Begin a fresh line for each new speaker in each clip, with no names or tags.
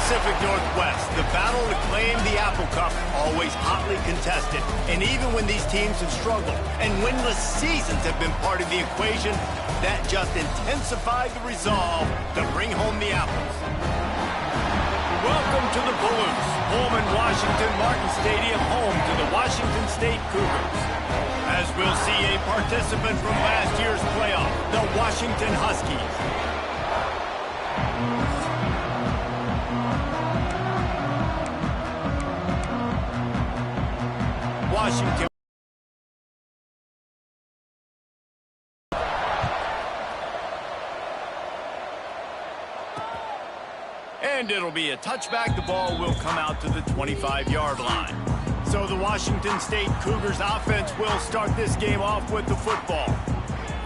Pacific Northwest, the battle to claim the Apple Cup, always hotly contested. And even when these teams have struggled and winless seasons have been part of the equation, that just intensified the resolve to bring home the apples. Welcome to the Palouse, home in Washington Martin Stadium, home to the Washington State Cougars. As we'll see a participant from last year's playoff, the Washington Huskies. Washington. And it'll be a touchback. The ball will come out to the 25-yard line. So the Washington State Cougars offense will start this game off with the football.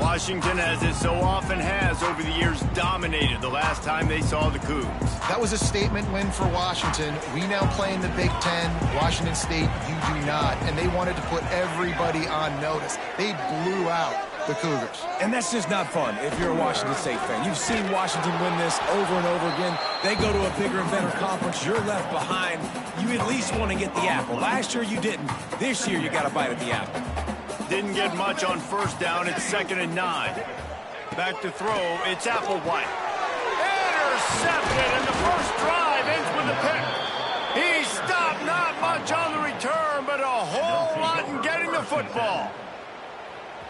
Washington, as it so often has over the years, dominated the last time they saw the Cougs.
That was a statement win for Washington. We now play in the Big Ten. Washington State, you do not. And they wanted to put everybody on notice. They blew out the Cougars.
And that's just not fun if you're a Washington State fan. You've seen Washington win this over and over again. They go to a bigger and better conference. You're left behind. You at least want to get the apple. Last year you didn't. This year you got to bite at the apple.
Didn't get much on first down. It's 2nd and 9. Back to throw. It's Applewhite. Intercepted, and the first drive ends with a pick. He stopped, not much on the return, but a whole lot in getting the football.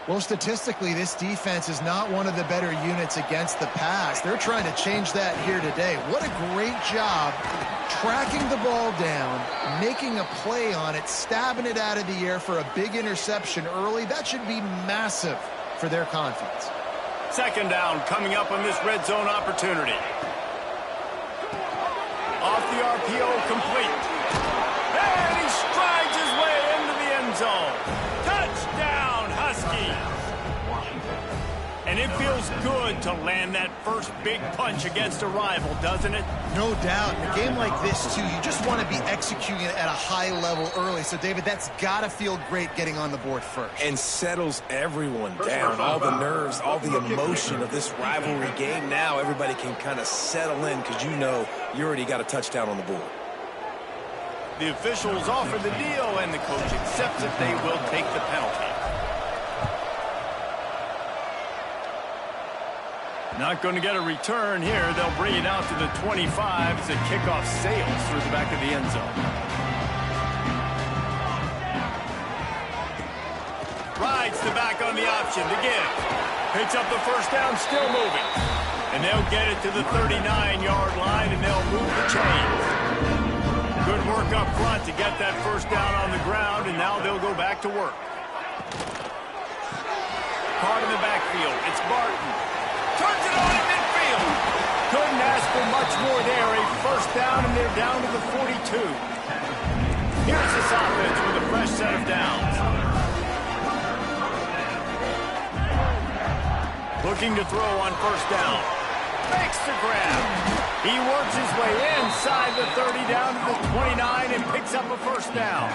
Well, statistically, this defense is not one of the better units against the pass. They're trying to change that here today. What a great job tracking the ball down, making a play on it, stabbing it out of the air for a big interception early. That should be massive for their confidence.
2nd down coming up on this red zone opportunity. Off the RPO, complete. And he strides his way into the end zone. Touchdown, Huskies. And it feels good to land that first big punch against a rival, doesn't it?
No doubt. In a game like this, too, you just want to be executing it at a high level early. So, David, that's got to feel great getting on the board first.
And settles everyone down. All the nerves, all the emotion of this rivalry game. Now everybody can kind of settle in because you know you already got a touchdown on the board.
The officials offer the deal, and the coach accepts it. They will take the penalty. Not going to get a return here. They'll bring it out to the 25 as the kickoff sails through the back of the end zone. Rides the back on the option to give. Picks up the first down, still moving. And they'll get it to the 39-yard line, and they'll move the chains. Good work up front to get that first down on the ground, and now they'll go back to work. Caught in the backfield. It's Barton. Turns it on in midfield. Couldn't ask for much more there. A first down, and they're down to the 42. Here's this offense with a fresh set of downs. Looking to throw on first down. Makes the grab. He works his way inside the 30 down to the 29 and picks up a first down.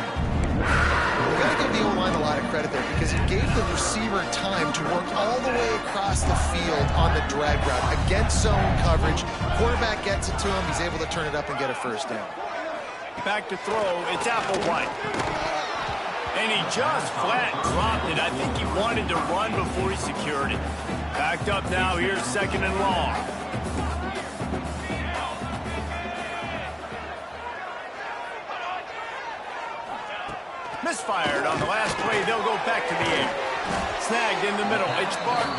You got to give the O-line a lot of credit there because he gave the receiver time to work all the way across the field on the drag route against zone coverage. Quarterback gets it to him. He's able to turn it up and get a first down.
Back to throw. It's Applewhite. And he just flat dropped it. I think he wanted to run before he secured it. Backed up now. Here's 2nd and long. Misfired on the last play. They'll go back to the air. Snagged in the middle. It's Barton.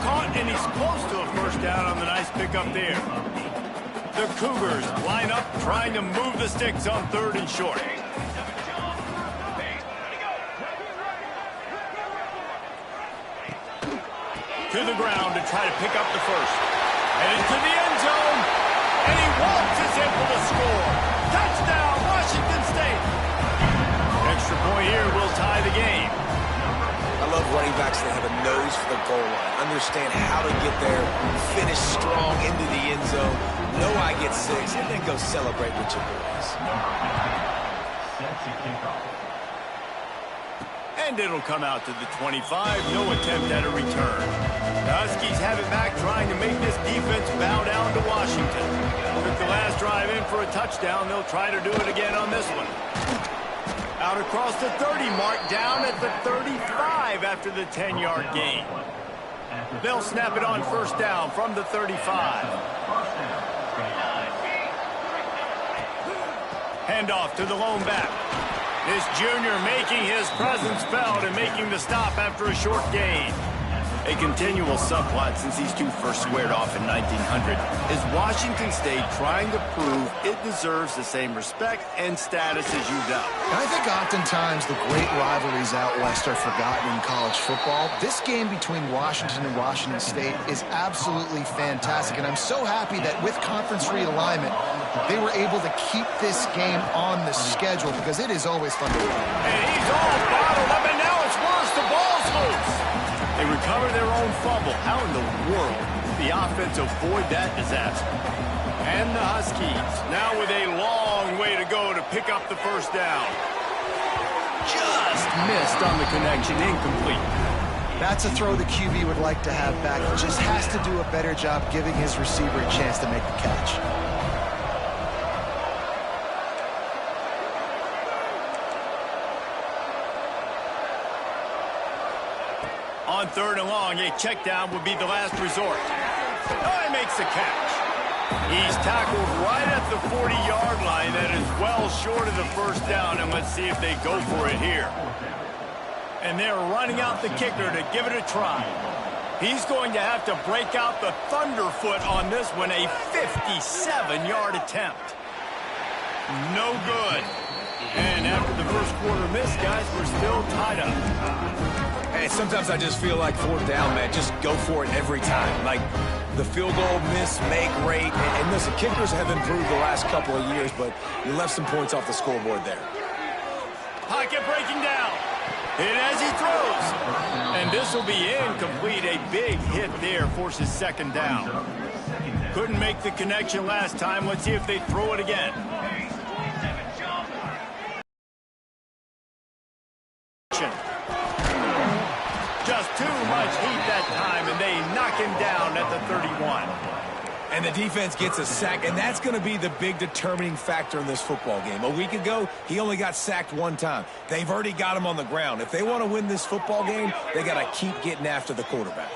Caught, and he's close to a first down on the nice pickup there. The Cougars line up trying to move the sticks on 3rd and short. To the ground to try to pick up the first. And into the end zone. And he waltzes in for the score. Touchdown, Washington State. Extra point here will tie the game.
I love running backs that have a nose for the goal line. Understand how to get there, finish strong into the end zone, know I get 6, and then go celebrate with your boys.
And it'll come out to the 25. No attempt at a return. The Huskies have it back trying to make this defense bow down to Washington. Took the last drive in for a touchdown. They'll try to do it again on this one. Out across the 30 mark, down at the 35 after the 10-yard gain. They'll snap it on first down from the 35. Handoff to the lone back. This junior making his presence felt and making the stop after a short gain. A continual subplot since these two first squared off in 1900 is Washington State trying to prove it deserves the same respect and status as UW.
I think oftentimes the great rivalries out west are forgotten in college football. This game between Washington and Washington State is absolutely fantastic, and I'm so happy that with conference realignment, they were able to keep this game on the schedule because it is always fun to watch.
And he's all bottled up, and now it's worse. The ball's loose. They recover their own fumble. How in the world did the offense avoid that disaster? And the Huskies now with a long way to go to pick up the first down. Just missed on the connection, incomplete.
That's a throw the QB would like to have back. He just has to do a better job giving his receiver a chance to make the catch.
On third and long, a check down would be the last resort. Oh, he makes the catch. He's tackled right at the 40-yard line. That is well short of the first down, and let's see if they go for it here. And they're running out the kicker to give it a try. He's going to have to break out the thunderfoot on this one, a 57-yard attempt. No good. And after the first quarter miss, guys, we're still tied up.
Hey, sometimes I just feel like fourth down, man. Just go for it every time. Like the field goal miss, make rate. And listen, kickers have improved the last couple of years, but you left some points off the scoreboard there.
Pocket breaking down. Hit as he throws. And this will be incomplete. A big hit there forces second down. Couldn't make the connection last time. Let's see if they throw it again. Just too much heat that time, and they knock him down at the 31.
And the defense gets a sack, and that's going to be the big determining factor in this football game. A week ago, he only got sacked one time. They've already got him on the ground. If they want to win this football game, they got to keep getting after the quarterback.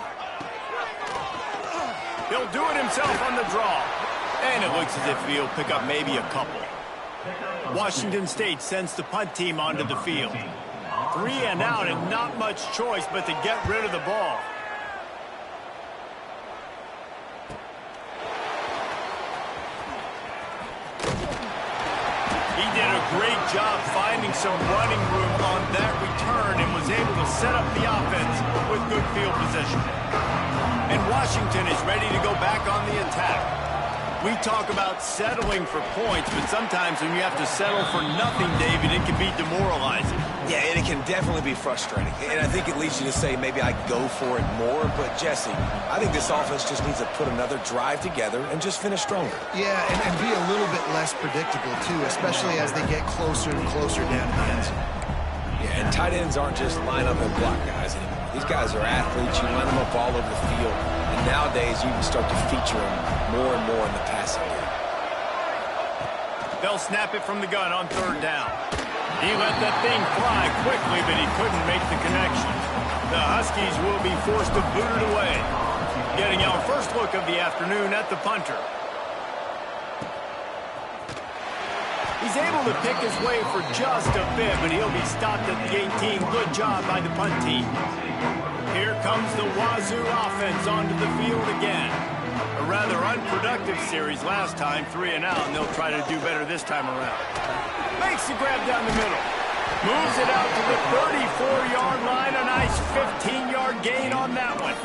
He'll do it himself on the draw. And it looks as if he'll pick up maybe a couple. Washington State sends the punt team onto the field. 3 and out, and not much choice but to get rid of the ball. He did a great job finding some running room on that return and was able to set up the offense with good field position. And Washington is ready to go back on the attack. We talk about settling for points, but sometimes when you have to settle for nothing, David, it can be demoralizing.
Yeah, and it can definitely be frustrating. And I think it leads you to say maybe I go for it more. But, Jesse, I think this offense just needs to put another drive together and just finish stronger.
Yeah, and be a little bit less predictable, too, especially as they get closer and closer down to the end zone.
Yeah, and tight ends aren't just line up and block guys anymore. These guys are athletes. You line them up all over the field. And nowadays, you can start to feature them more and more in the passing game.
They'll snap it from the gun on third down. He let that thing fly quickly, but he couldn't make the connection. The Huskies will be forced to boot it away. Getting our first look of the afternoon at the punter. He's able to pick his way for just a bit, but he'll be stopped at the 18. Good job by the punt team. Here comes the Wazoo offense onto the field again. A rather unproductive series last time, 3 and out, and they'll try to do better this time around. Makes the grab down the middle. Moves it out to the 34-yard line. A nice 15-yard gain on that one.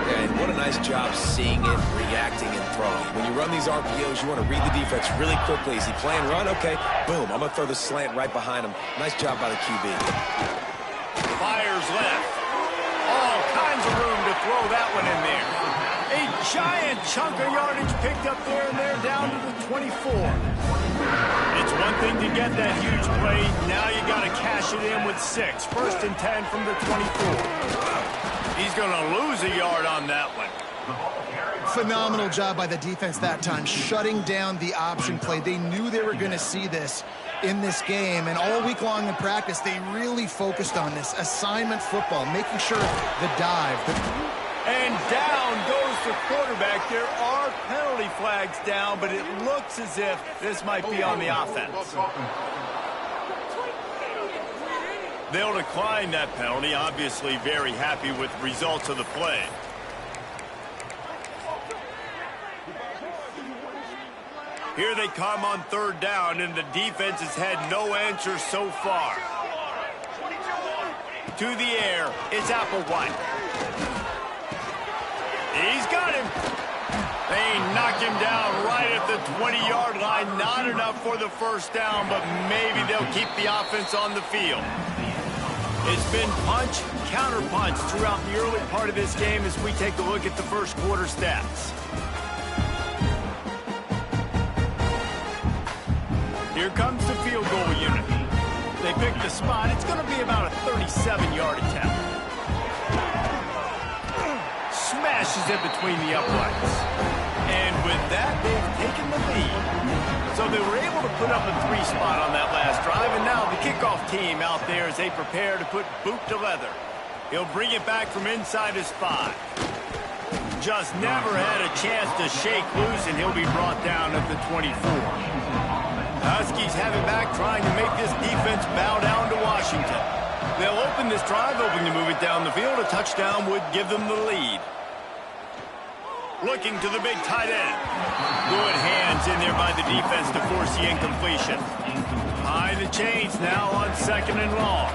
Yeah, and what a nice job seeing it, reacting, and throwing. When you run these RPOs, you want to read the defense really quickly. Is he playing run? Okay, boom. I'm going to throw the slant right behind him. Nice job by the QB.
Fires left. All kinds of room to throw that one in there. A giant chunk of yardage picked up there, and they're down to the 24. It's one thing to get that huge play. Now you got to cash it in with 6. First and 10 from the 24. He's going to lose a yard on that one.
Phenomenal job by the defense that time, shutting down the option play. They knew they were going to see this in this game, and all week long in practice, they really focused on this assignment football, making sure the dive.
And down goes the quarterback. There are penalty flags down, but it looks as if this might be on the offense. They'll decline that penalty, obviously very happy with the results of the play. Here they come on third down, and the defense has had no answer so far. To the air, it's Applewhite. He's got him. They knock him down right at the 20-yard line. Not enough for the first down, but maybe they'll keep the offense on the field. It's been punch, counter punch throughout the early part of this game as we take a look at the first quarter stats. Here comes the field goal unit. They pick the spot. It's going to be about a 37-yard attempt. Smashes it between the uprights. And with that, they've taken the lead. So they were able to put up a 3 spot on that last drive, and now the kickoff team out there as they prepare to put boot to leather. He'll bring it back from inside his 5. Just never had a chance to shake loose, and he'll be brought down at the 24. Huskies have it back, trying to make this defense bow down to Washington. They'll open this drive, hoping to move it down the field. A touchdown would give them the lead. Looking to the big tight end. Good hands in there by the defense to force the incompletion. High the chains now on 2nd and long.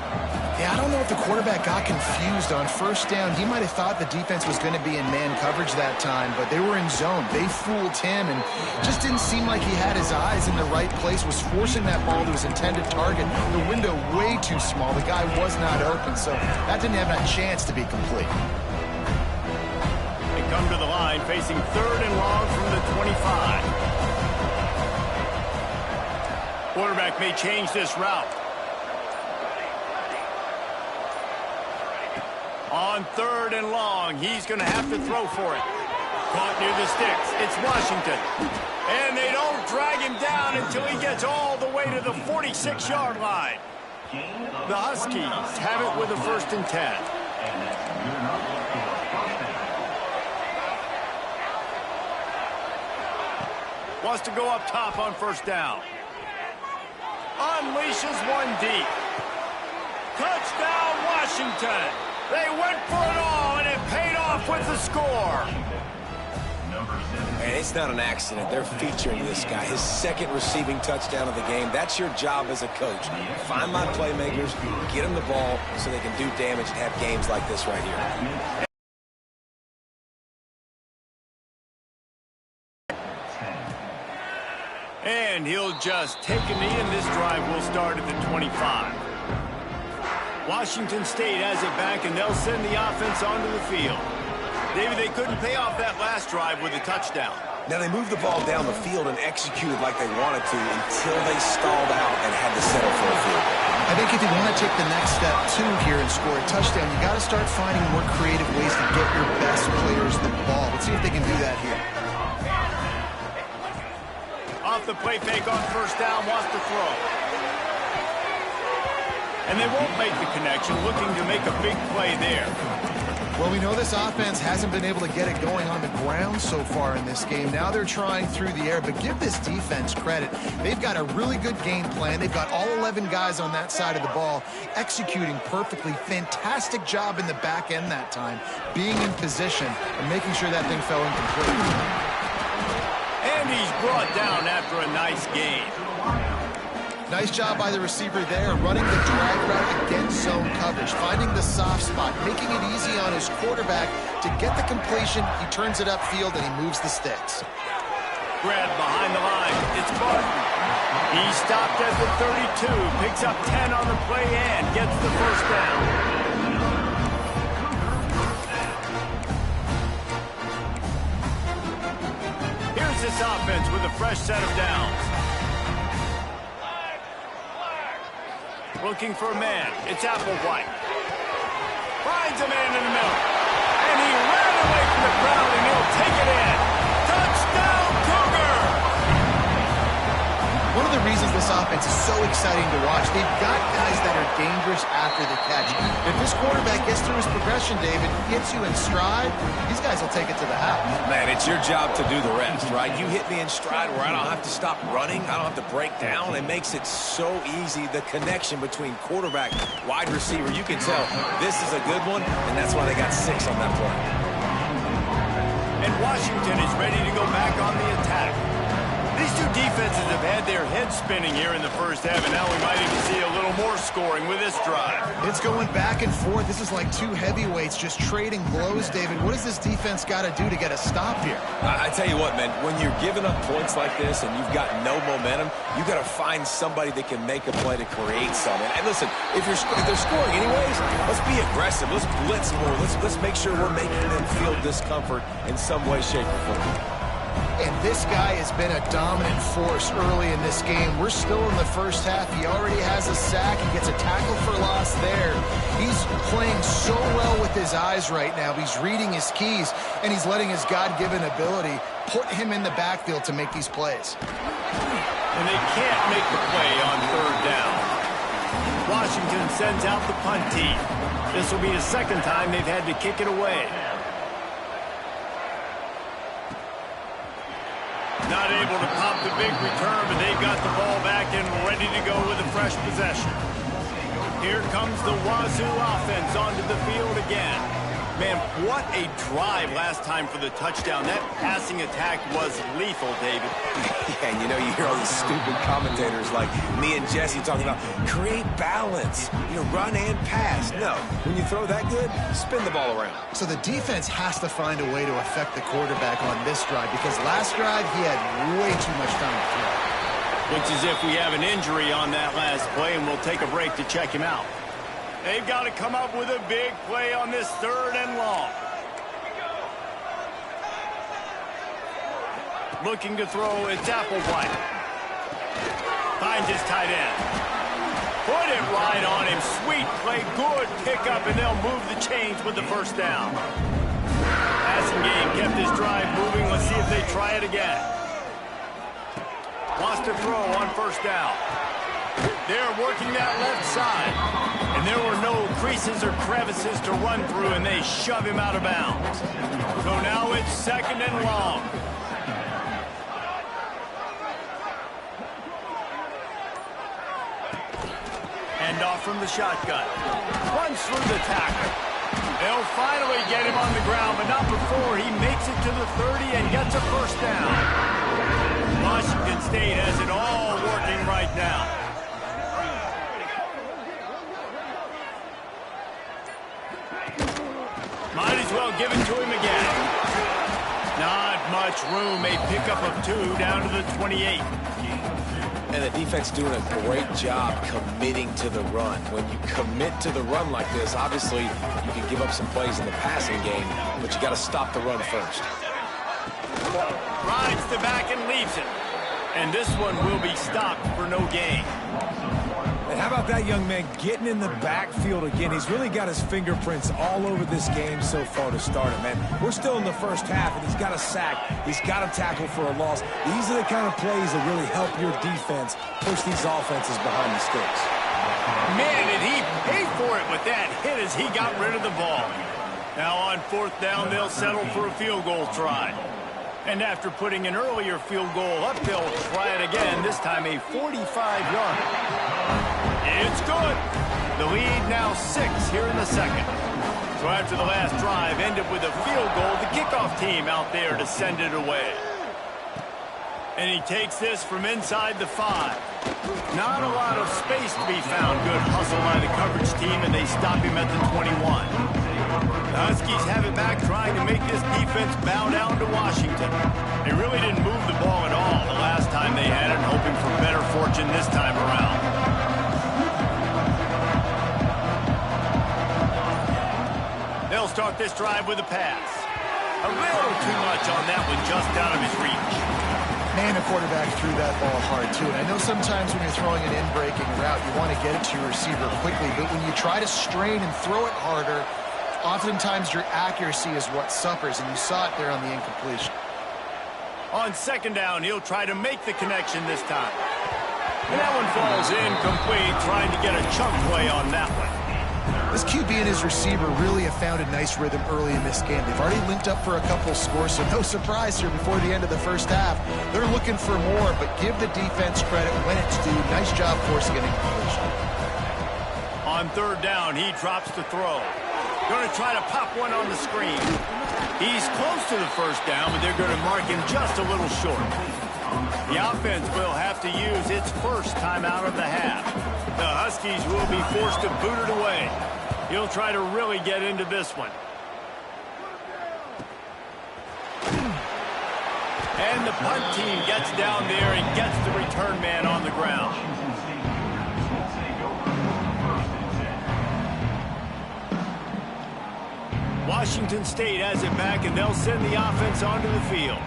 Yeah, I don't know if the quarterback got confused on first down. He might have thought the defense was going to be in man coverage that time, but they were in zone. They fooled him and just didn't seem like he had his eyes in the right place, was forcing that ball to his intended target. The window way too small. The guy was not open, so that didn't have a chance to be complete.
They come to the line facing 3rd and long from the 25. Quarterback may change this route. On 3rd and long, he's going to have to throw for it. Caught near the sticks. It's Washington. And they don't drag him down until he gets all the way to the 46-yard line. The Huskies have it with a 1st and 10. Wants to go up top on first down. Unleashes one deep. Touchdown, Washington. They went for it all, and it paid off with the score.
And it's not an accident. They're featuring this guy. His 2nd receiving touchdown of the game. That's your job as a coach. Find my playmakers, get them the ball so they can do damage and have games like this right here.
And he'll just take a knee, and this drive will start at the 25. Washington State has it back, and they'll send the offense onto the field. David, they couldn't pay off that last drive with a touchdown.
Now, they moved the ball down the field and executed like they wanted to until they stalled out and had to settle for a field goal.
I think if you want to take the next step, too, here and score a touchdown, you got to start finding more creative ways to get your best players the ball. Let's see if they can do that here.
Off the play fake on first down, wants to throw. And they won't make the connection, looking to make a big play there.
Well, we know this offense hasn't been able to get it going on the ground so far in this game. Now they're trying through the air, but give this defense credit. They've got a really good game plan. They've got all 11 guys on that side of the ball executing perfectly. Fantastic job in the back end that time, being in position and making sure that thing fell incomplete.
And he's brought down after a nice game.
Nice job by the receiver there, running the drag route against zone coverage, finding the soft spot, making it easy on his quarterback to get the completion. He turns it upfield, and he moves the sticks.
Grabbed behind the line. It's Barton. He stopped at the 32, picks up 10 on the play and gets the first down. Here's this offense with a fresh set of downs. Looking for a man. It's Applewhite. Finds a man in the middle. And he ran away from the crowd, and he'll take it in. Touchdown, Cougar!
One of the reasons this offense is so exciting to watch, they've got guys that are dangerous after the catch. If this quarterback gets through his progression, David, gets you in stride, these guys will take it to the house.
Man, it's your job to do the rest, right? You hit me in stride where I don't have to stop running. I don't have to break down. It makes it so easy, the connection between quarterback, wide receiver. You can tell this is a good one, and that's why they got 6 on that play.
And Washington is ready to go back on the attack. These two defenses have had their heads spinning here in the first half, and now we might even see a little more scoring with this drive.
It's going back and forth. This is like two heavyweights just trading blows, David. What does this defense got to do to get a stop here?
I tell you what, man, when you're giving up points like this and you've got no momentum, you got to find somebody that can make a play to create something. And listen, if they're scoring anyways, let's be aggressive. Let's blitz more. Let's make sure we're making them feel discomfort in some way, shape, or form.
And this guy has been a dominant force early in this game. We're still in the first half. He already has a sack. He gets a tackle for loss there. He's playing so well with his eyes right now. He's reading his keys, and he's letting his God-given ability put him in the backfield to make these plays.
And they can't make the play on third down. Washington sends out the punt team. This will be the second time they've had to kick it away. Not able to pop the big return, but they've got the ball back and ready to go with a fresh possession. Here comes the Wazoo offense onto the field again. Man, what a drive last time for the touchdown. That passing attack was lethal, David.
Yeah, and you know, you hear all these stupid commentators like me and Jesse talking about create balance, run and pass. No, when you throw that good, spin the ball around.
So the defense has to find a way to affect the quarterback on this drive, because last drive he had way too much time to throw.
Looks as if we have an injury on that last play, and we'll take a break to check him out. They've got to come up with a big play on this 3rd and long. Looking to throw, it's Applewhite. Finds his tight end. Put it right on him. Sweet play, good pickup, and they'll move the chains with the first down. Passing game kept this drive moving. Let's see if they try it again. Wants to throw on first down. They're working that left side. And there were no creases or crevices to run through, and they shove him out of bounds. So now it's 2nd and long. Hand off from the shotgun. Runs through the tackle. They'll finally get him on the ground, but not before he makes it to the 30 and gets a first down. Washington State has it all working right now. Might as well give it to him again. Not much room. A pickup of 2 down to the 28.
And the defense doing a great job committing to the run. When you commit to the run like this, obviously you can give up some plays in the passing game, but you got to stop the run first.
Rides the back and leaves it. And this one will be stopped for no gain.
And how about that young man getting in the backfield again? He's really got his fingerprints all over this game so far to start it, man. We're still in the first half, and he's got a sack. He's got a tackle for a loss. These are the kind of plays that really help your defense push these offenses behind the sticks.
Man, did he pay for it with that hit as he got rid of the ball. Now on 4th down, they'll settle for a field goal try. And after putting an earlier field goal up, they'll try it again, this time a 45-yarder. It's good. The lead now 6 here in the 2nd. So after the last drive ended with a field goal, the kickoff team out there to send it away. And he takes this from inside the 5. Not a lot of space to be found. Good hustle by the coverage team, and they stop him at the 21. The Huskies have it back, trying to make this defense bow down to Washington. They really didn't move the ball at all the last time they had it, hoping for better fortune this time around. They'll start this drive with a pass. A little too much on that one, just out of his reach.
Man, the quarterback threw that ball hard, too. And I know sometimes when you're throwing an in-breaking route, you want to get it to your receiver quickly. But when you try to strain and throw it harder, oftentimes your accuracy is what suffers, and you saw it there on the incompletion.
On second down, he'll try to make the connection this time. And that one falls incomplete, trying to get a chunk play on that one.
This QB and his receiver really have found a nice rhythm early in this game. They've already linked up for a couple scores, so no surprise here before the end of the first half. They're looking for more, but give the defense credit when it's due. Nice job forcing an incompletion.
On third down, he drops to throw. Going to try to pop one on the screen. He's close to the first down, but they're going to mark him just a little short. The offense will have to use its first timeout of the half. The Huskies will be forced to boot it away. He'll try to really get into this one. And the punt team gets down there and gets the return man on the ground. Washington State has it back, and they'll send the offense onto the field.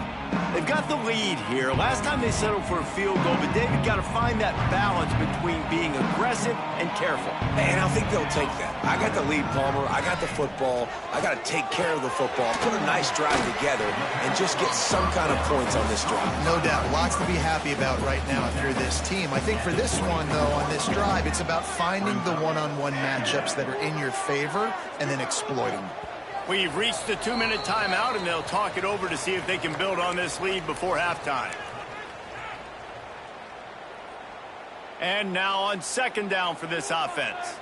They've got the lead here. Last time they settled for a field goal, but David got to find that balance between being aggressive and careful.
And I think they'll take that. I got the lead, Palmer. I got the football. I got to take care of the football, put a nice drive together, and just get some kind of points on this drive.
No doubt. Lots to be happy about right now if you're this team. I think for this one, though, on this drive, it's about finding the one-on-one matchups that are in your favor and then exploiting them.
We've reached the 2-minute timeout, and they'll talk it over to see if they can build on this lead before halftime. And now on second down for this offense.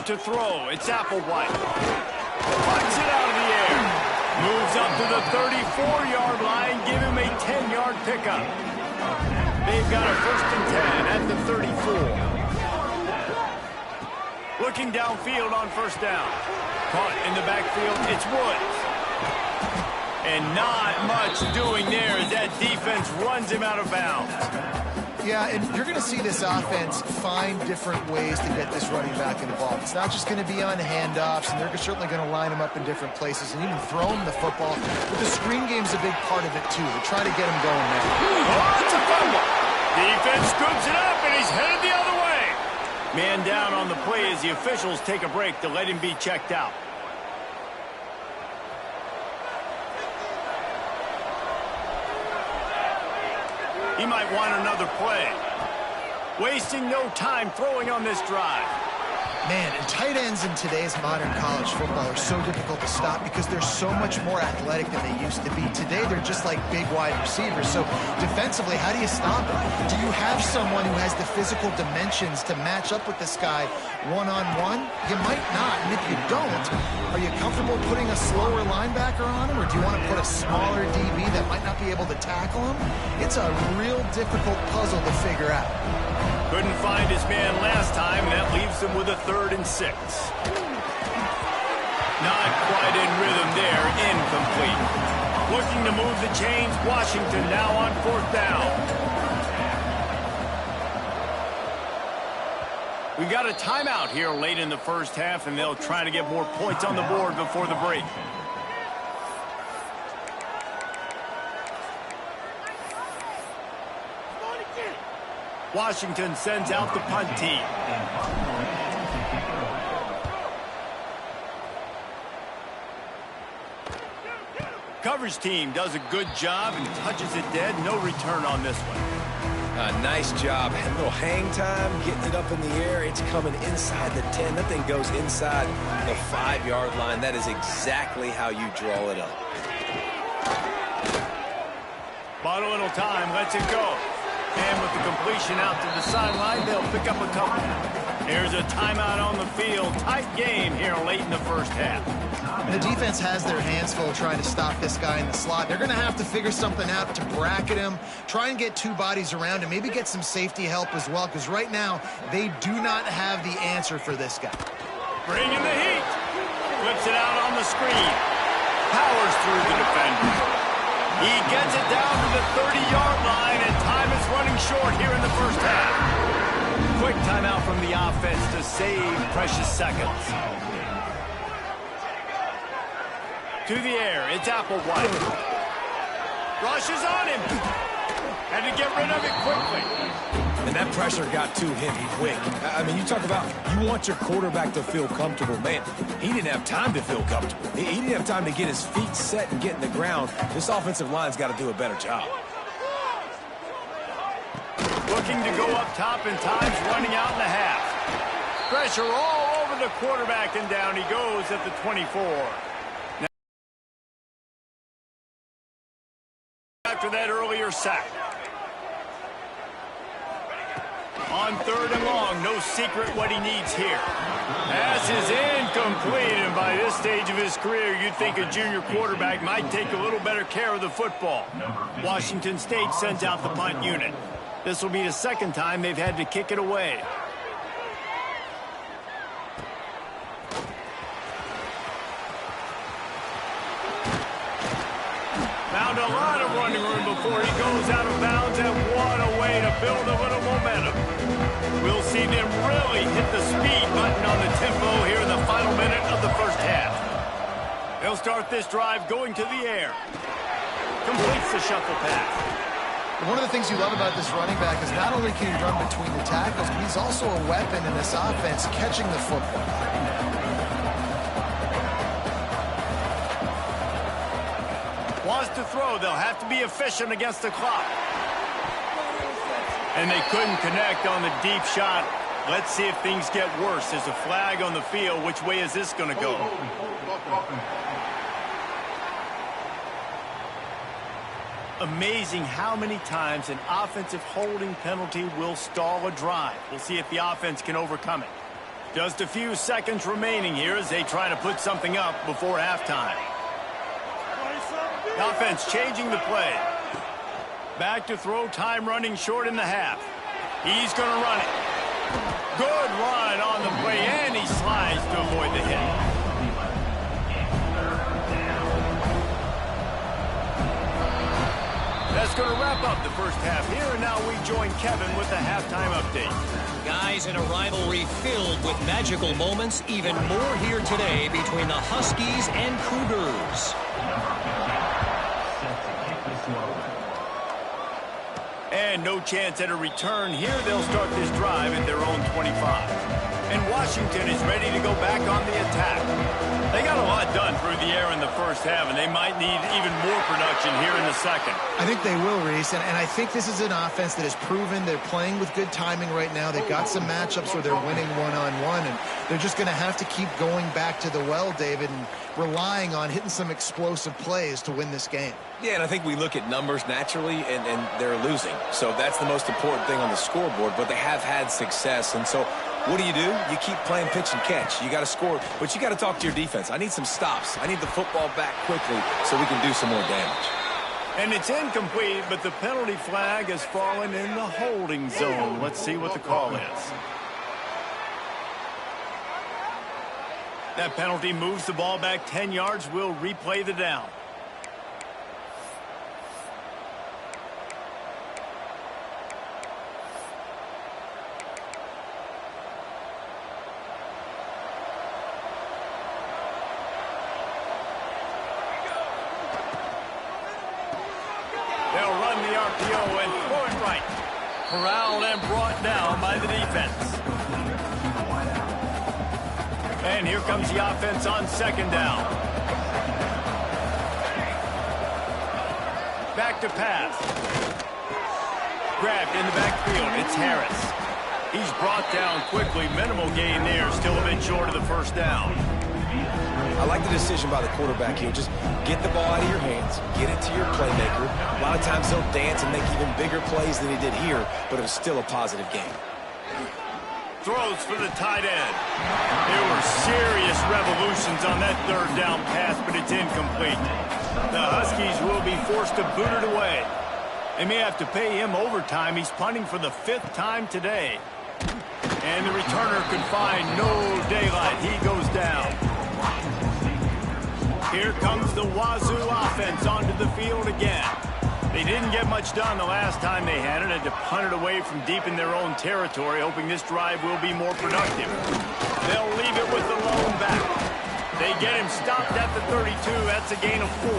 To throw, it's Applewhite. Puts it out of the air. Moves up to the 34-yard line, give him a 10-yard pickup. They've got a 1st and 10 at the 34. Looking downfield on first down. Caught in the backfield, it's Woods. And not much doing there as that defense runs him out of bounds.
Yeah, and you're going to see this offense find different ways to get this running back involved. It's not just going to be on handoffs, and they're certainly going to line him up in different places and even throw him the football. But the screen game's a big part of it, too. They try to get him going there.
Oh, it's a fumble. Defense scoops it up, and he's headed the other way. Man down on the play as the officials take a break to let him be checked out. He might want another play. Wasting no time throwing on this drive.
Man, and tight ends in today's modern college football are so difficult to stop because they're so much more athletic than they used to be. Today, they're just like big wide receivers. So defensively, how do you stop them? Do you have someone who has the physical dimensions to match up with this guy one-on-one? You might not. And if you don't, are you comfortable putting a slower linebacker on him? Or do you want to put a smaller DB that might not be able to tackle him? It's a real difficult puzzle to figure out.
Couldn't find his man last time. That leaves him with a 3rd and 6. Not quite in rhythm there. Incomplete. Looking to move the chains. Washington now on 4th down. We got a timeout here late in the first half, and they'll try to get more points on the board before the break. Washington sends out the punt team. Coverage team does a good job and touches it dead. No return on this one.
Nice job. A little hang time, getting it up in the air. It's coming inside the 10. That thing goes inside the 5-yard line. That is exactly how you draw it up.
Bought a little time, lets it go. And with the completion out to the sideline, they'll pick up a couple. There's a timeout on the field. Tight game here late in the first half.
The defense has their hands full trying to stop this guy in the slot. They're going to have to figure something out to bracket him, try and get 2 bodies around him, maybe get some safety help as well, because right now they do not have the answer for this guy.
Bringing the heat. Flips it out on the screen. Powers through the defender. He gets it down to the 30-yard line, and time is running short here in the first half. Quick timeout from the offense to save precious seconds. To the air, it's Applewhite. Rushes on him. Had to get rid of it quickly.
And that pressure got to him quick. I mean, you talk about you want your quarterback to feel comfortable. Man, he didn't have time to feel comfortable. He didn't have time to get his feet set and get in the ground. This offensive line's got to do a better job.
Looking to go up top in times, running out in the half. Pressure all over the quarterback, and down he goes at the 24. After that earlier sack. On 3rd and long, no secret what he needs here. Pass is incomplete, and by this stage of his career, you'd think a junior quarterback might take a little better care of the football. Washington State sends out the punt unit. This will be the 2nd time they've had to kick it away. Found a lot of running room before he goes out of bounds, and what a way to build a little momentum. We'll see them really hit the speed button on the tempo here in the final minute of the first half. They'll start this drive going to the air. Completes the shuffle pass.
One of the things you love about this running back is not only can he run between the tackles, but he's also a weapon in this offense catching the football.
Wants to throw. They'll have to be efficient against the clock. And they couldn't connect on the deep shot. Let's see if things get worse. There's a flag on the field. Which way is this going to go? Amazing how many times an offensive holding penalty will stall a drive. We'll see if the offense can overcome it. Just a few seconds remaining here as they try to put something up before halftime. The offense changing the play. Back to throw, time running short in the half. He's going to run it. Good run on the play, and he slides to avoid the hit. That's going to wrap up the first half here, and now we join Kevin with the halftime update.
Guys, in a rivalry filled with magical moments, even more here today between the Huskies and Cougars.
And no chance at a return here. They'll start this drive at their own 25. And Washington is ready to go back on the attack. They got a lot done through the air in the first half, and they might need even more production here in the second.
I think they will, Reese, and I think this is an offense that has proven they're playing with good timing right now. They've got some matchups where they're winning one-on-one, and they're just going to have to keep going back to the well, David, and relying on hitting some explosive plays to win this game.
Yeah, and I think we look at numbers naturally, and they're losing. So that's the most important thing on the scoreboard, but they have had success. And so what do? You keep playing pitch and catch. You got to score, but you got to talk to your defense. I need some stops. I need the football back quickly so we can do some more damage.
And it's incomplete, but the penalty flag has fallen in the holding zone. Let's see what the call is. That penalty moves the ball back 10 yards. We'll replay the down. They'll run the RPO and throw it right. Corralled and brought down by the defense. And here comes the offense on 2nd down. Back to pass. Grabbed in the backfield. It's Harris. He's brought down quickly. Minimal gain there. Still a bit short of the first down.
I like the decision by the quarterback here. Just get the ball out of your hands, get it to your playmaker. A lot of times he'll dance and make even bigger plays than he did here, but it was still a positive game.
Throws for the tight end. There were serious revolutions on that 3rd down pass, but it's incomplete. The Huskies will be forced to boot it away. They may have to pay him overtime. He's punting for the 5th time today. And the returner could find no daylight. He goes down. Here comes the Wazoo offense onto the field again. They didn't get much done the last time they had it. Had to punt it away from deep in their own territory, hoping this drive will be more productive. They'll leave it with the lone back. They get him stopped at the 32. That's a gain of 4.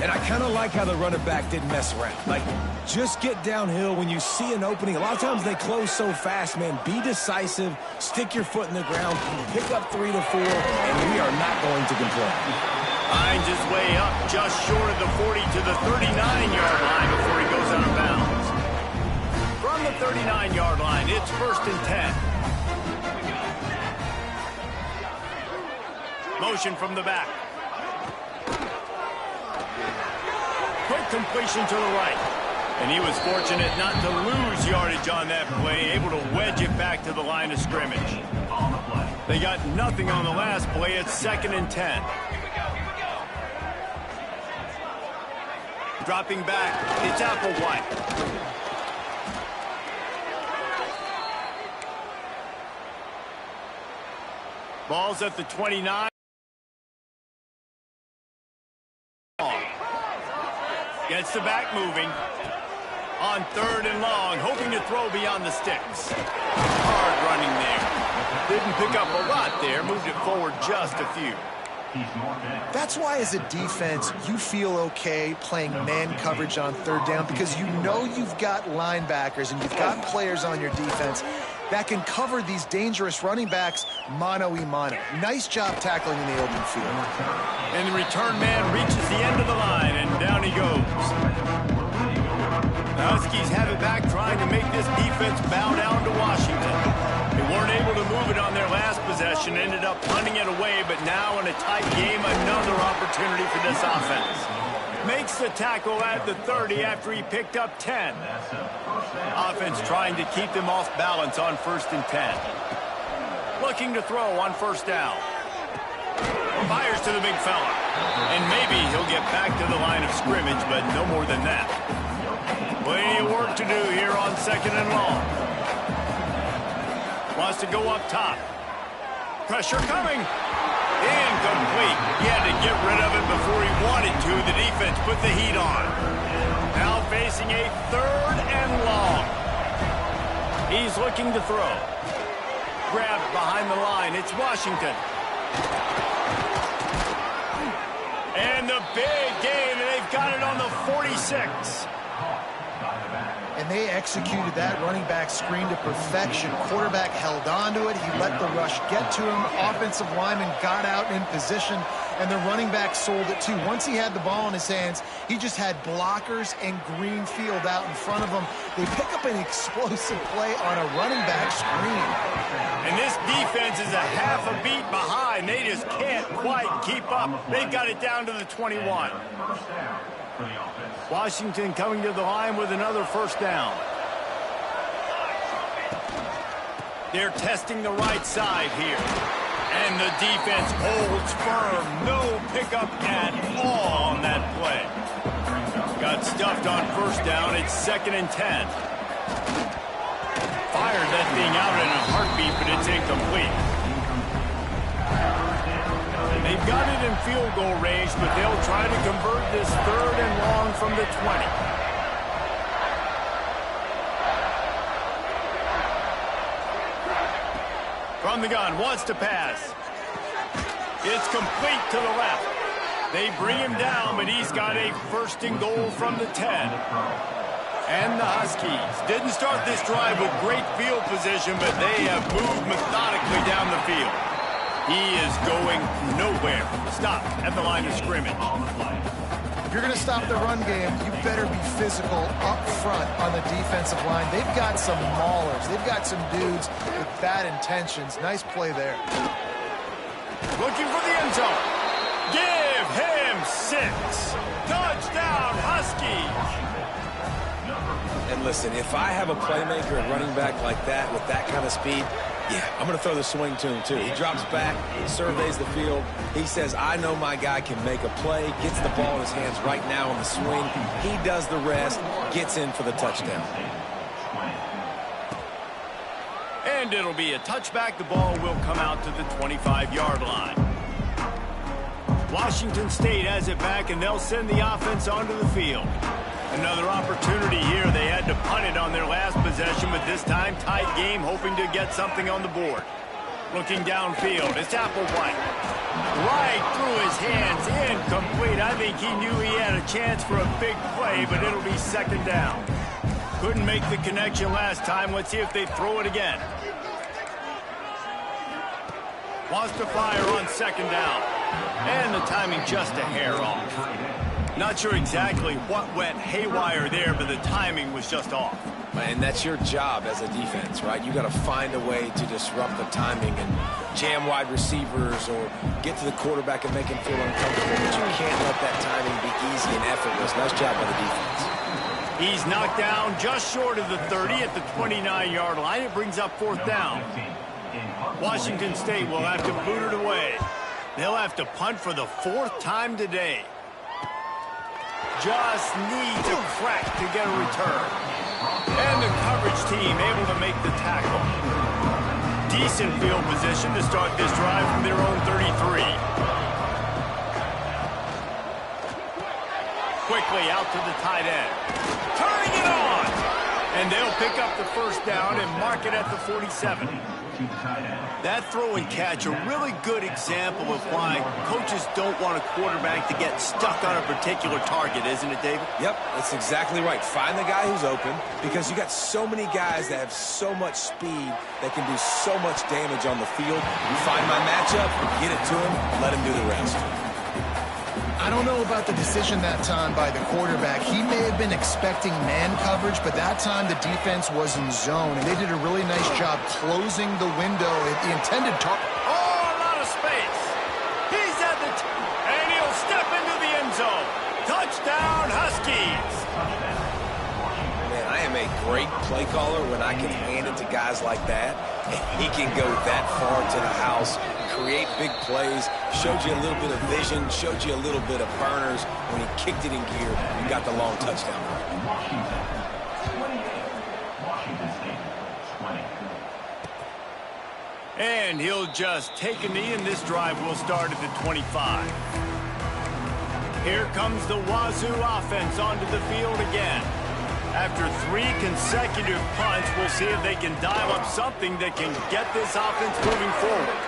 And I kind of like how the running back didn't mess around. Like, just get downhill when you see an opening. A lot of times they close so fast, man. Be decisive, stick your foot in the ground, pick up 3 to 4, and we are not going to complain.
Finds his way up just short of the 40 to the 39-yard line before he goes out of bounds. From the 39-yard line, it's 1st and 10. Motion from the back. Quick completion to the right. And he was fortunate not to lose yardage on that play, able to wedge it back to the line of scrimmage. They got nothing on the last play. It's 2nd and 10. Dropping back, it's Applewhite. Ball's at the 29. Gets the back moving. On 3rd and long, hoping to throw beyond the sticks. Hard running there. Didn't pick up a lot there, moved it forward just a few.
That's why as a defense, you feel okay playing man coverage on 3rd down because you know you've got linebackers and you've got players on your defense that can cover these dangerous running backs mano-a-mano. Nice job tackling in the open field.
And the return man reaches the end of the line, and down he goes. The Huskies have it back, trying to make this defense bow down to Washington. They weren't able to move it on their last possession, ended up punting it away, but now in a tight game, another opportunity for this offense. Makes the tackle at the 30 after he picked up 10. Offense trying to keep them off balance on 1st and 10. Looking to throw on 1st down. Fires to the big fella. And maybe he'll get back to the line of scrimmage, but no more than that. Plenty of work to do here on 2nd and long. Wants to go up top. Pressure coming. Incomplete. He had to get rid of it before he wanted to. The defense put the heat on. Now facing a 3rd and long. He's looking to throw. Grabbed behind the line. It's Washington. And the big gain, and they've got it on the 46.
And they executed that running back screen to perfection. Quarterback held on to it. He let the rush get to him. Offensive lineman got out in position, and the running back sold it too. Once he had the ball in his hands, he just had blockers and green field out in front of him. They pick up an explosive play on a running back screen.
And this defense is a half a beat behind. They just can't quite keep up. They've got it down to the 21. Washington coming to the line with another 1st down. They're testing the right side here. And the defense holds firm. No pickup at all on that play. Got stuffed on 1st down. It's 2nd and 10. Fired that thing out in a heartbeat, but it's incomplete. They've got it in field goal range, but they'll try to convert this 3rd and long from the 20. From the gun, wants to pass. It's complete to the left. They bring him down, but he's got a 1st and goal from the 10. And the Huskies didn't start this drive with great field position, but they have moved methodically down the field. He is going nowhere. Stop at the line of scrimmage.
If you're going to stop the run game, you better be physical up front on the defensive line. They've got some maulers. They've got some dudes with bad intentions. Nice play there.
Looking for the end zone. Give him 6. Touchdown, Huskies.
And listen, if I have a playmaker at running back like that with that kind of speed, yeah, I'm going to throw the swing to him, too. He drops back, surveys the field. He says, I know my guy can make a play, gets the ball in his hands right now on the swing. He does the rest, gets in for the touchdown.
And it'll be a touchback. The ball will come out to the 25-yard line. Washington State has it back, and they'll send the offense onto the field. Another opportunity here. They had to punt it on their last possession, but this time tight game, hoping to get something on the board. Looking downfield, it's Applewhite. Right through his hands, incomplete. I think he knew he had a chance for a big play, but it'll be second down. Couldn't make the connection last time. Let's see if they throw it again. Wants to fire on second down. And the timing just a hair off. Not sure exactly what went haywire there, but the timing was just off.
And that's your job as a defense, right? You got to find a way to disrupt the timing and jam wide receivers or get to the quarterback and make him feel uncomfortable. But you can't let that timing be easy and effortless. Nice job by the defense.
He's knocked down just short of the 30 at the 29-yard line. It brings up fourth down. Washington State will have to boot it away. They'll have to punt for the fourth time today. Just needs a crack to get a return. And the coverage team able to make the tackle. Decent field position to start this drive from their own 33. Quickly out to the tight end. Turning it on! And they'll pick up the first down and mark it at the 47. That throw and catch, a really good example of why coaches don't want a quarterback to get stuck on a particular target, isn't it, David?
Yep, that's exactly right. Find the guy who's open because you got so many guys that have so much speed that can do so much damage on the field. You find my matchup, get it to him, let him do the rest.
I don't know about the decision that time by the quarterback. He may have been expecting man coverage, but that time the defense was in zone, and they did a really nice job closing the window at the intended target.
Oh, a lot of space. He's at the and he'll step into the end zone. Touchdown, Huskies.
Man, I am a great play caller when I can hand it to guys like that. And he can go that far to the house, create big plays, showed you a little bit of vision, showed you a little bit of burners when he kicked it in gear and got the long touchdown.
And he'll just take a knee, and this drive will start at the 25. Here comes the Wazoo offense onto the field again. After 3 consecutive punts, we'll see if they can dial up something that can get this offense moving forward.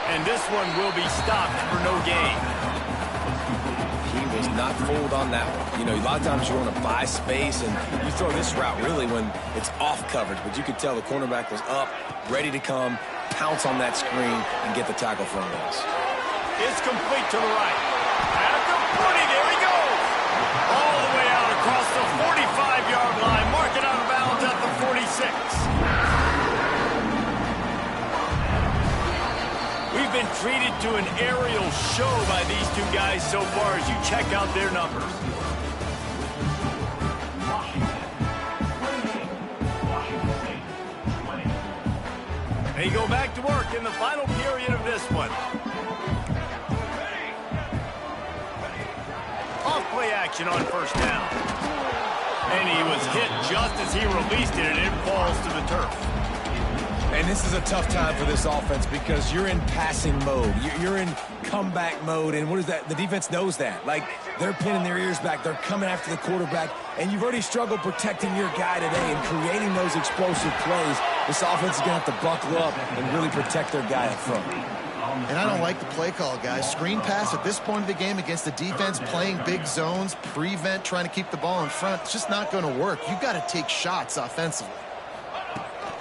And this one will be stopped for no gain.
He was not fooled on that one. You know, a lot of times you want to buy space, and you throw this route really when it's off coverage. But you could tell the cornerback was up, ready to come, pounce on that screen, and get the tackle for a miss.
It's complete to the right. At the 40, there he goes. All the way out across the 45-yard line. Mark it out of bounds at the 46. We've been treated to an aerial show by these two guys so far as you check out their numbers. They go back to work in the final period of this one. Off-play action on first down. And he was hit just as he released it, and it falls to the turf.
And this is a tough time for this offense because you're in passing mode. You're in comeback mode, and what is that? The defense knows that. Like, they're pinning their ears back. They're coming after the quarterback, and you've already struggled protecting your guy today and creating those explosive plays. This offense is going to have to buckle up and really protect their guy up front.
And I don't like the play call, guys. Screen pass at this point of the game against the defense playing big zones, prevent, trying to keep the ball in front. It's just not going to work. You've got to take shots offensively.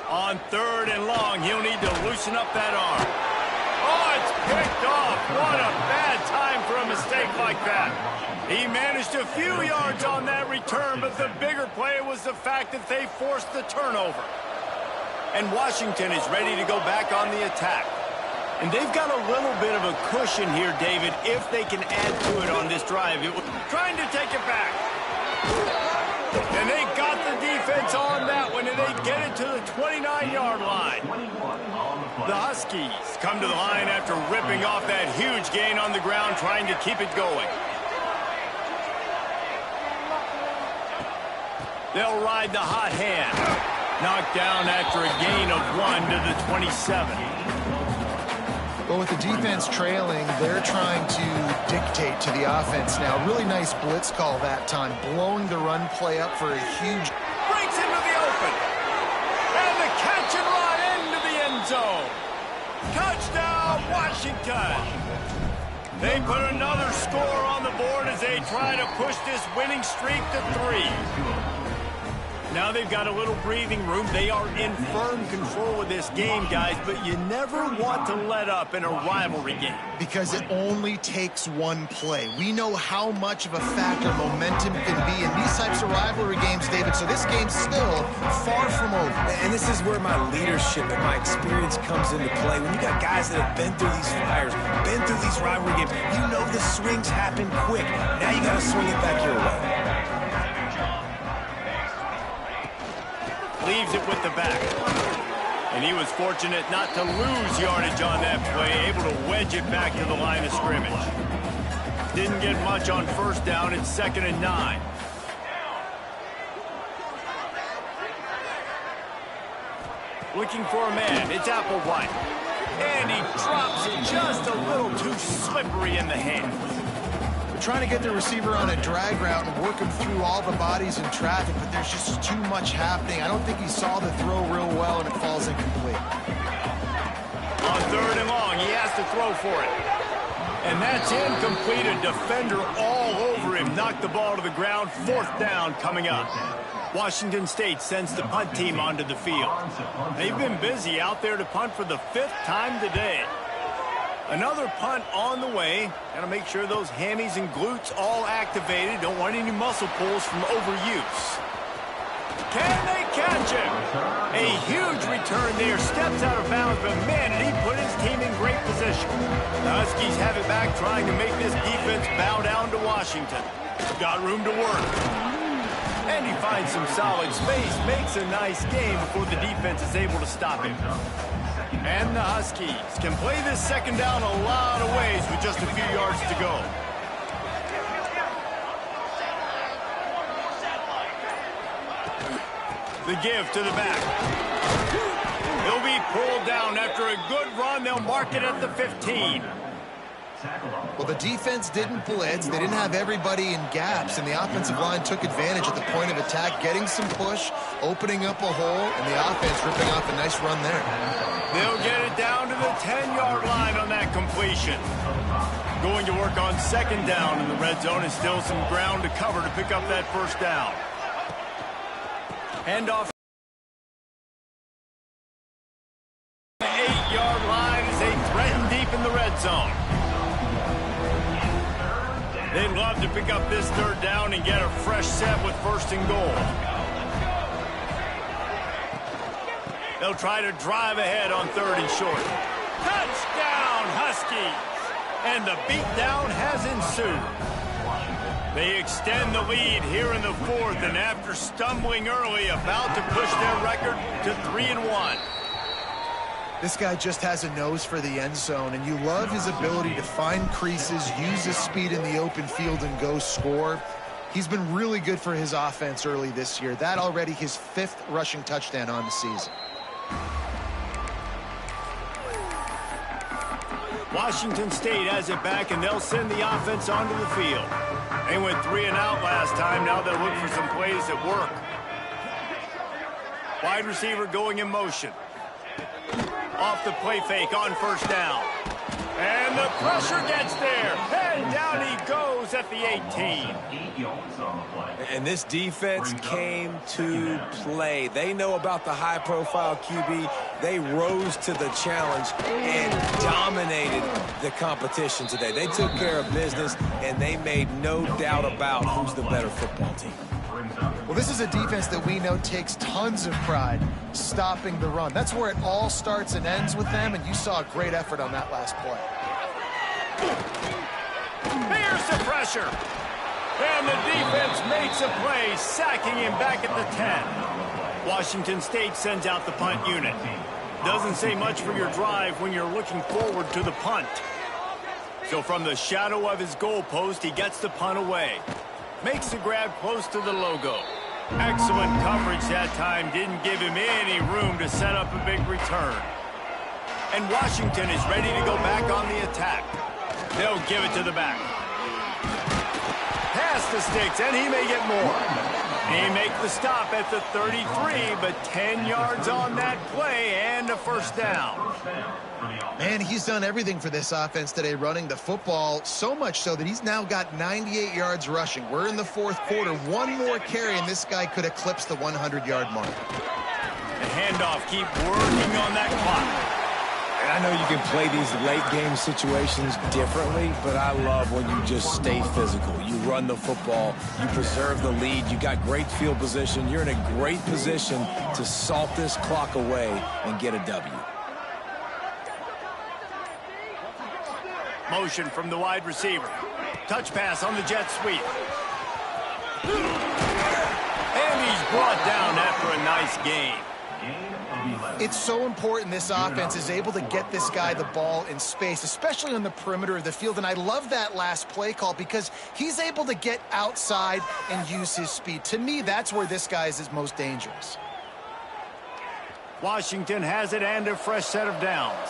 On 3rd and long, he'll need to loosen up that arm. Oh, it's picked off. What a bad time for a mistake like that. He managed a few yards on that return, but the bigger play was the fact that they forced the turnover. And Washington is ready to go back on the attack. And they've got a little bit of a cushion here, David, if they can add to it on this drive. Trying to take it back. And they got the defense on that one, and they get it to the 29-yard line. The Huskies come to the line after ripping off that huge gain on the ground, trying to keep it going. They'll ride the hot hand. Knocked down after a gain of 1 to the 27.
But with the defense trailing, they're trying to dictate to the offense now. Really nice blitz call that time, blowing the run play up for a huge...
Breaks into the open. And the catch and run into the end zone. Touchdown, Washington! They put another score on the board as they try to push this winning streak to 3. Now they've got a little breathing room. They are in firm control of this game, guys, but you never want to let up in a rivalry game.
Because it only takes one play. We know how much of a factor momentum can be in these types of rivalry games, David, so this game's still far from over.
And this is where my leadership and my experience comes into play. When you got guys that have been through these fires, been through these rivalry games, you know the swings happen quick. Now you got to swing it back your way.
Leaves it with the back. And he was fortunate not to lose yardage on that play, able to wedge it back to the line of scrimmage. Didn't get much on first down. It's 2nd and 9. Looking for a man. It's Applewhite. And he drops it just a little too slippery in the hands.
Trying to get the receiver on a drag route and work him through all the bodies in traffic, but there's just too much happening. I don't think he saw the throw real well, and it falls incomplete.
On 3rd and long, he has to throw for it. And that's incomplete. A defender all over him. Knocked the ball to the ground. 4th down coming up. Washington State sends the punt team onto the field. They've been busy out there to punt for the 5th time today. Another punt on the way. Got to make sure those hammies and glutes all activated. Don't want any muscle pulls from overuse. Can they catch him? A huge return there. Steps out of bounds, but man, did he put his team in great position. The Huskies have it back, trying to make this defense bow down to Washington. Got room to work. And he finds some solid space. Makes a nice game before the defense is able to stop him. And the Huskies can play this 2nd down a lot of ways with just a few yards to go. The give to the back. He'll be pulled down after a good run. They'll mark it at the 15.
Well, the defense didn't blitz. They didn't have everybody in gaps, and the offensive line took advantage at the point of attack, getting some push, opening up a hole, and the offense ripping off a nice run there.
They'll get it down to the 10-yard line on that completion. Going to work on 2nd down in the red zone, and still some ground to cover to pick up that 1st down. Handoff. The 8-yard line as they threaten deep in the red zone. They'd love to pick up this 3rd down and get a fresh set with 1st and goal. They'll try to drive ahead on 3rd and short. Touchdown, Huskies! And the beatdown has ensued. They extend the lead here in the 4th, and after stumbling early, about to push their record to 3-1.
This guy just has a nose for the end zone, and you love his ability to find creases, use his speed in the open field, and go score. He's been really good for his offense early this year. That already his 5th rushing touchdown on the season.
Washington State has it back, and they'll send the offense onto the field. They went 3 and out last time. Now they'll look for some plays that work. Wide receiver going in motion. Off the play fake on 1st down. And the pressure gets there. And down he goes at the 18.
And this defense came to play. They know about the high-profile QB. They rose to the challenge and dominated the competition today. They took care of business, and they made no doubt about who's the better football team.
Well, this is a defense that we know takes tons of pride stopping the run. That's where it all starts and ends with them, and you saw a great effort on that last play.
Here's the pressure. And the defense makes a play, sacking him back at the 10. Washington State sends out the punt unit. Doesn't say much for your drive when you're looking forward to the punt. So from the shadow of his goalpost, he gets the punt away. Makes the grab close to the logo. Excellent coverage that time. Didn't give him any room to set up a big return. And Washington is ready to go back on the attack. They'll give it to the back. Pass the sticks, and he may get more. They make the stop at the 33, but 10 yards on that play and a first down.
Man, he's done everything for this offense today, running the football, so much so that he's now got 98 yards rushing. We're in the fourth quarter. One more carry, and this guy could eclipse the 100-yard mark.
The handoff, keep working on that clock.
And I know you can play these late-game situations differently, but I love when you just stay physical. You run the football, you preserve the lead, you got great field position. You're in a great position to salt this clock away and get a W.
Motion from the wide receiver. Touch pass on the jet sweep. And he's brought down after a nice gain.
It's so important this offense is able to get this guy the ball in space, especially on the perimeter of the field. And I love that last play call because he's able to get outside and use his speed. To me, that's where this guy is most dangerous.
Washington has it and a fresh set of downs.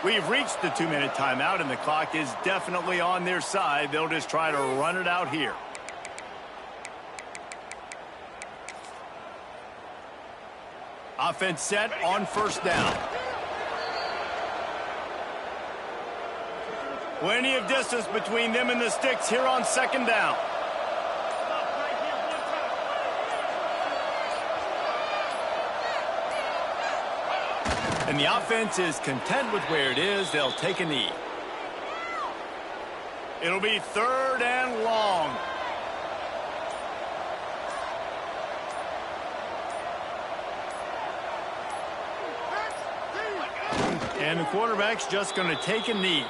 We've reached the 2-minute timeout, and the clock is definitely on their side. They'll just try to run it out here. Offense set on first down. Plenty of distance between them and the sticks here on second down. And the offense is content with where it is. They'll take a knee. It'll be 3rd and long. And the quarterback's just going to take a knee.